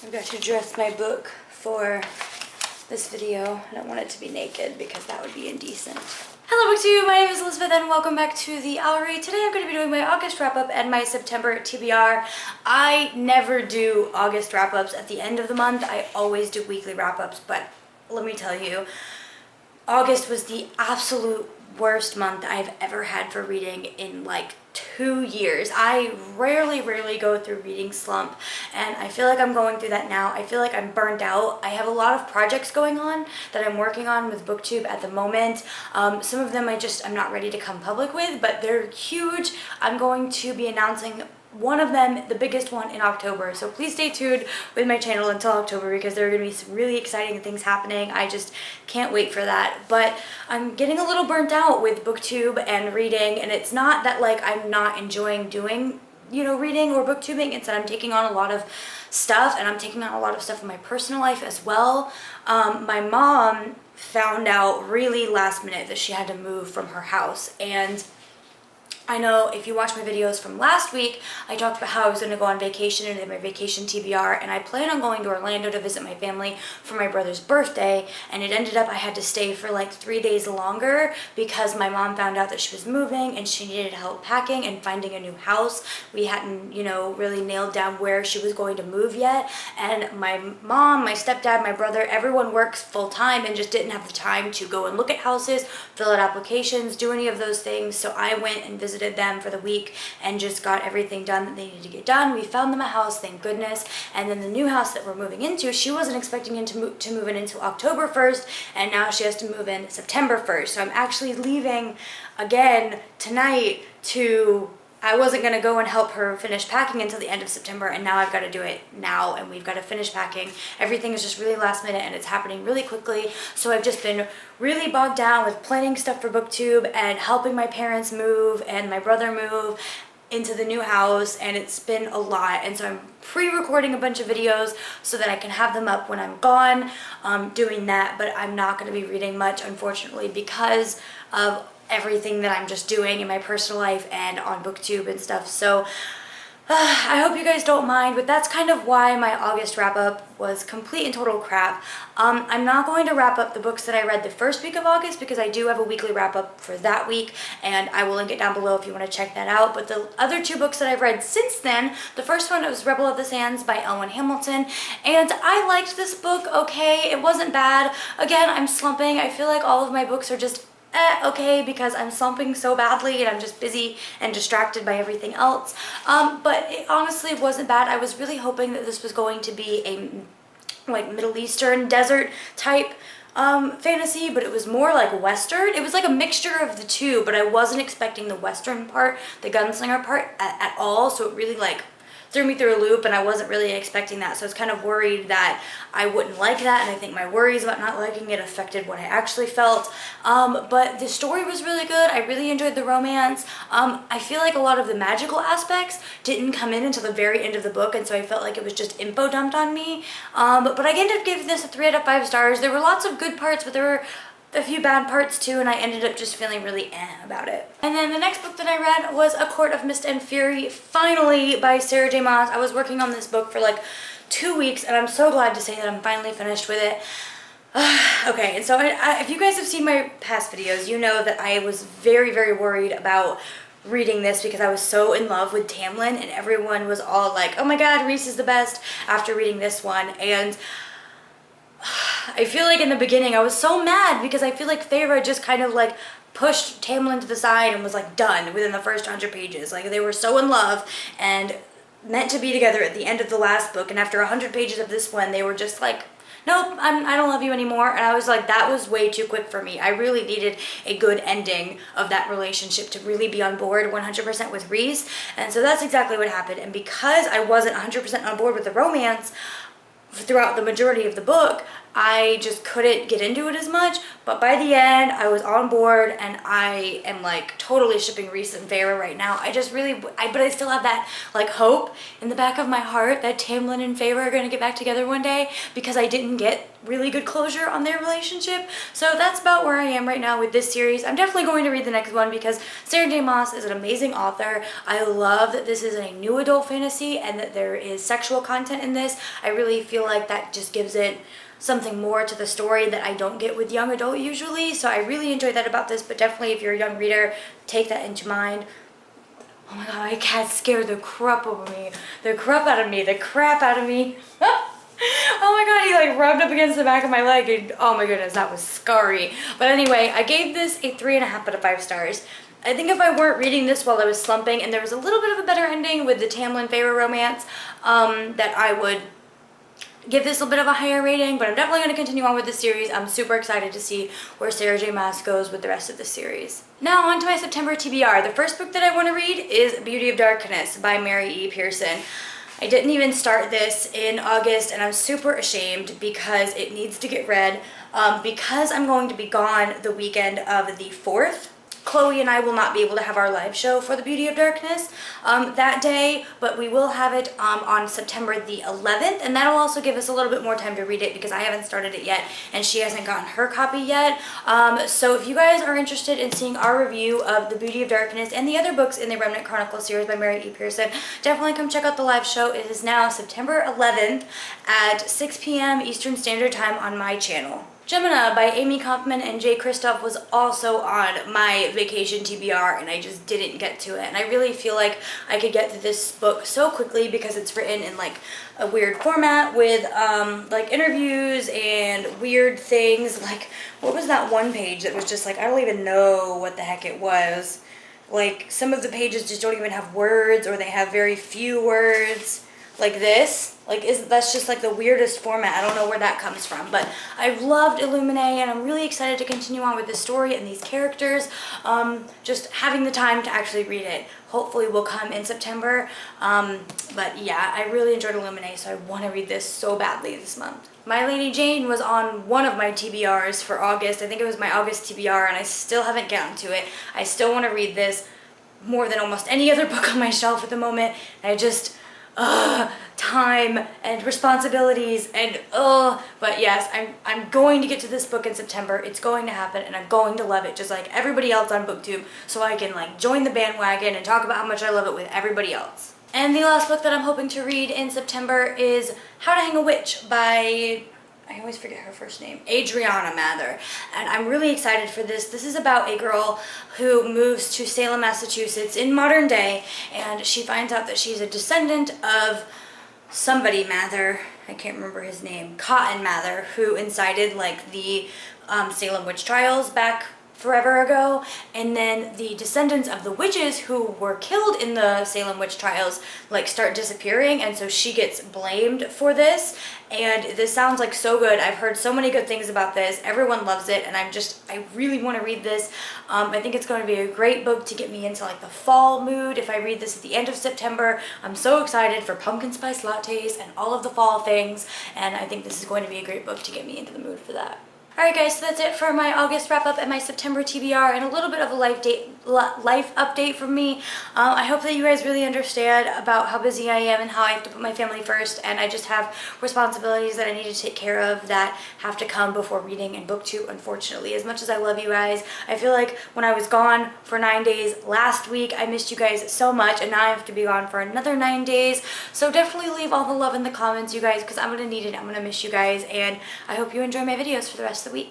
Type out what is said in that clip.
I've got to dress my book for this video. I don't want it to be naked because that would be indecent. Hello BookTube, my name is Elizabeth and welcome back to the Gallery. Today I'm going to be doing my August wrap-up and my September TBR. I never do August wrap-ups at the end of the month. I always do weekly wrap-ups, but let me tell you, August was the absolute worst month I've ever had for reading in like 2 years. I rarely go through reading slump, and I feel like I'm going through that now. I feel like I'm burnt out. I have a lot of projects going on that I'm working on with BookTube at the moment. Some of them I'm not ready to come public with, but they're huge. I'm going to be announcing one of them, the biggest one, in October. So please stay tuned with my channel until October because there are going to be some really exciting things happening. I just can't wait for that. But I'm getting a little burnt out with BookTube and reading, and it's not that like I'm not enjoying doing, reading or booktubing. It's that I'm taking on a lot of stuff, and I'm taking on a lot of stuff in my personal life as well. My mom found out really last minute that she had to move from her house, and I know if you watch my videos from last week, I talked about how I was going to go on vacation and did my vacation TBR, and I plan on going to Orlando to visit my family for my brother's birthday, and it ended up I had to stay for like 3 days longer because my mom found out that she was moving and she needed help packing and finding a new house. We hadn't, really nailed down where she was going to move yet, and my mom, my stepdad, my brother, everyone works full time and just didn't have the time to go and look at houses, fill out applications, do any of those things. So I went and visited them for the week and just got everything done that they needed to get done. We found them a house, thank goodness. And then the new house that we're moving into, she wasn't expecting to move in until October 1st, and now she has to move in September 1st. So I'm actually leaving again tonight I wasn't going to go and help her finish packing until the end of September, and now I've got to do it now, and we've got to finish packing. Everything is just really last minute, and it's happening really quickly, so I've just been really bogged down with planning stuff for BookTube and helping my parents move and my brother move into the new house, and it's been a lot. And so I'm pre-recording a bunch of videos so that I can have them up when I'm gone, doing that, but I'm not going to be reading much, unfortunately, because of everything that I'm just doing in my personal life and on BookTube and stuff. So I hope you guys don't mind, but that's kind of why my August wrap-up was complete and total crap. I'm not going to wrap up the books that I read the first week of August because I do have a weekly wrap-up for that week, and I will link it down below if you want to check that out. But the other 2 books that I've read since then, the first one was Rebel of the Sands by Elwyn Hamilton, and I liked this book okay. It wasn't bad. Again, I'm slumping. I feel like all of my books are just okay because I'm slumping so badly and I'm just busy and distracted by everything else. But it honestly wasn't bad. I was really hoping that this was going to be a like Middle Eastern desert type fantasy, but it was more like Western. It was like a mixture of the two, but I wasn't expecting the Western part, the gunslinger part at all, so it really like threw me through a loop, and I wasn't really expecting that. So I was kind of worried that I wouldn't like that, and I think my worries about not liking it affected what I actually felt. But the story was really good. I really enjoyed the romance. I feel like a lot of the magical aspects didn't come in until the very end of the book, and so I felt like it was just info dumped on me. But I ended up giving this a 3 out of 5 stars. There were lots of good parts, but there were a few bad parts too, and I ended up just feeling really about it. And then the next book that I read was A Court of Mist and Fury, finally, by Sarah J. Maas. I was working on this book for like 2 weeks, and I'm so glad to say that I'm finally finished with it. Okay, and so if you guys have seen my past videos, you know that I was very worried about reading this because I was so in love with Tamlin, and everyone was all like, oh my god, Reese is the best after reading this one. And I feel like in the beginning I was so mad because I feel like Feyre just kind of like pushed Tamlin to the side and was like done within the first 100 pages. Like they were so in love and meant to be together at the end of the last book, and after 100 pages of this one they were just like, nope, I don't love you anymore. And I was like, that was way too quick for me. I really needed a good ending of that relationship to really be on board 100% with Reese, and so that's exactly what happened. And because I wasn't 100% on board with the romance throughout the majority of the book, I just couldn't get into it as much, but by the end I was on board, and I am like totally shipping Reese and Feyre right now. I just really, but I still have that like hope in the back of my heart that Tamlin and Feyre are gonna get back together one day, because I didn't get really good closure on their relationship. So that's about where I am right now with this series. I'm definitely going to read the next one because Sarah J Maas is an amazing author. I love that this is a new adult fantasy and that there is sexual content in this. I really feel like that just gives it something more to the story that I don't get with young adult usually. So I really enjoyed that about this, but definitely if you're a young reader, take that into mind. Oh my god, my cat scared the crap out of me. The crap out of me. The crap out of me. Oh my god, he like rubbed up against the back of my leg, and oh my goodness, that was scary. But anyway, I gave this a 3.5 out of 5 stars. I think if I weren't reading this while I was slumping and there was a little bit of a better ending with the Tamlin Feyre romance, that I would give this a bit of a higher rating, but I'm definitely going to continue on with this series. I'm super excited to see where Sarah J Maas goes with the rest of the series. Now on to my September TBR. The first book that I want to read is Beauty of Darkness by Mary E. Pearson. I didn't even start this in August, and I'm super ashamed because it needs to get read. Because I'm going to be gone the weekend of the 4th, Chloe and I will not be able to have our live show for the Beauty of Darkness that day, but we will have it on September the 11th, and that'll also give us a little bit more time to read it because I haven't started it yet and she hasn't gotten her copy yet. So if you guys are interested in seeing our review of the Beauty of Darkness and the other books in the Remnant Chronicles series by Mary E. Pearson, definitely come check out the live show. It is now September 11th at 6 p.m. Eastern Standard Time on my channel. Gemina by Amy Kaufman and Jay Kristoff was also on my vacation TBR, and I just didn't get to it. And I really feel like I could get to this book so quickly because it's written in like a weird format with like interviews and weird things. Like, what was that one page that was just like, I don't even know what the heck it was. Like, some of the pages just don't even have words, or they have very few words. Like this, that's just like the weirdest format. I don't know where that comes from, but I've loved Illuminae, and I'm really excited to continue on with the story and these characters. Just having the time to actually read it hopefully will come in September. But yeah, I really enjoyed Illuminae, so I want to read this so badly this month. My Lady Jane was on one of my TBRs for August. I think it was my August TBR, and I still haven't gotten to it. I still want to read this more than almost any other book on my shelf at the moment. And I just... time and responsibilities and but yes, I'm going to get to this book in September. It's going to happen, and I'm going to love it just like everybody else on BookTube, so I can like join the bandwagon and talk about how much I love it with everybody else. And the last book that I'm hoping to read in September is How to Hang a Witch by, I always forget her first name, Adriana Mather. And I'm really excited for this. This is about a girl who moves to Salem, Massachusetts in modern day, and she finds out that she's a descendant of somebody Mather, I can't remember his name, Cotton Mather, who incited like the Salem witch trials back forever ago, and then the descendants of the witches who were killed in the Salem witch trials like start disappearing, and so she gets blamed for this. And this sounds like so good. I've heard so many good things about this. Everyone loves it, and I really want to read this. I think it's going to be a great book to get me into like the fall mood if I read this at the end of September. I'm so excited for pumpkin spice lattes and all of the fall things, and I think this is going to be a great book to get me into the mood for that. Alright guys, so that's it for my August wrap up and my September TBR, and a little bit of a life update from me. I hope that you guys really understand about how busy I am and how I have to put my family first, and I just have responsibilities that I need to take care of that have to come before reading and BookTube, unfortunately. As much as I love you guys, I feel like when I was gone for 9 days last week, I missed you guys so much, and now I have to be gone for another 9 days. So definitely leave all the love in the comments, you guys, because I'm going to need it. I'm going to miss you guys, and I hope you enjoy my videos for the rest of the week.